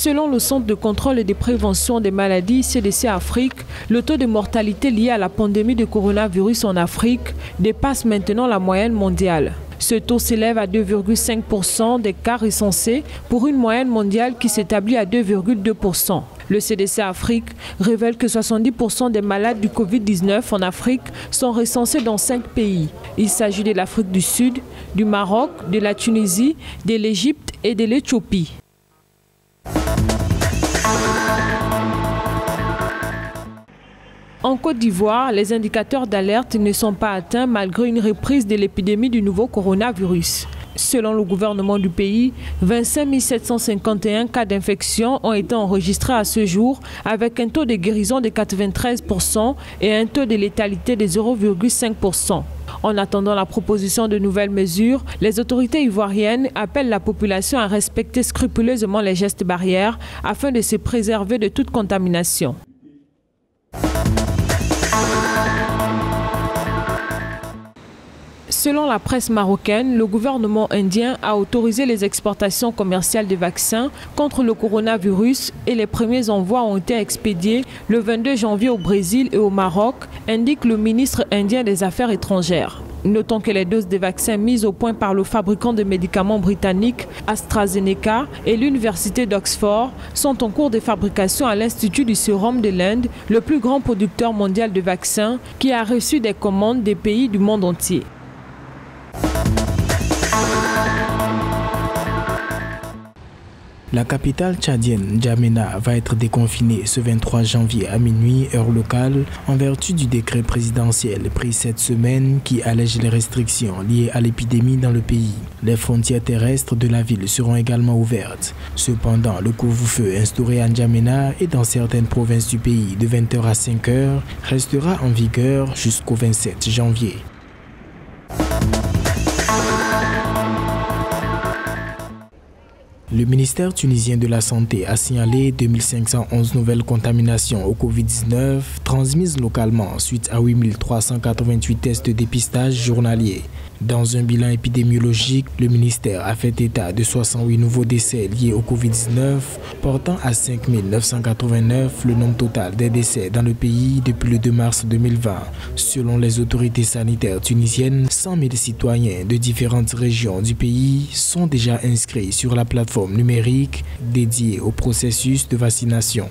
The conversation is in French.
Selon le Centre de contrôle et de prévention des maladies CDC Afrique, le taux de mortalité lié à la pandémie de coronavirus en Afrique dépasse maintenant la moyenne mondiale. Ce taux s'élève à 2,5% des cas recensés pour une moyenne mondiale qui s'établit à 2,2%. Le CDC Afrique révèle que 70% des malades du Covid-19 en Afrique sont recensés dans 5 pays. Il s'agit de l'Afrique du Sud, du Maroc, de la Tunisie, de l'Égypte et de l'Éthiopie. En Côte d'Ivoire, les indicateurs d'alerte ne sont pas atteints malgré une reprise de l'épidémie du nouveau coronavirus. Selon le gouvernement du pays, 25 751 cas d'infection ont été enregistrés à ce jour avec un taux de guérison de 93% et un taux de létalité de 0,5%. En attendant la proposition de nouvelles mesures, les autorités ivoiriennes appellent la population à respecter scrupuleusement les gestes barrières afin de se préserver de toute contamination. Selon la presse marocaine, le gouvernement indien a autorisé les exportations commerciales de vaccins contre le coronavirus et les premiers envois ont été expédiés le 22 janvier au Brésil et au Maroc, indique le ministre indien des Affaires étrangères. Notons que les doses de vaccins mises au point par le fabricant de médicaments britannique AstraZeneca et l'université d'Oxford sont en cours de fabrication à l'Institut du Sérum de l'Inde, le plus grand producteur mondial de vaccins, qui a reçu des commandes des pays du monde entier. La capitale tchadienne, N'Djamena, va être déconfinée ce 23 janvier à minuit, heure locale, en vertu du décret présidentiel pris cette semaine qui allège les restrictions liées à l'épidémie dans le pays. Les frontières terrestres de la ville seront également ouvertes. Cependant, le couvre-feu instauré à N'Djamena et dans certaines provinces du pays de 20h à 5h restera en vigueur jusqu'au 27 janvier. Le ministère tunisien de la Santé a signalé 2511 nouvelles contaminations au Covid-19 transmises localement suite à 8388 tests de dépistage journaliers. Dans un bilan épidémiologique, le ministère a fait état de 68 nouveaux décès liés au Covid-19, portant à 5 989 le nombre total des décès dans le pays depuis le 2 mars 2020. Selon les autorités sanitaires tunisiennes, 100 000 citoyens de différentes régions du pays sont déjà inscrits sur la plateforme numérique dédiée au processus de vaccination.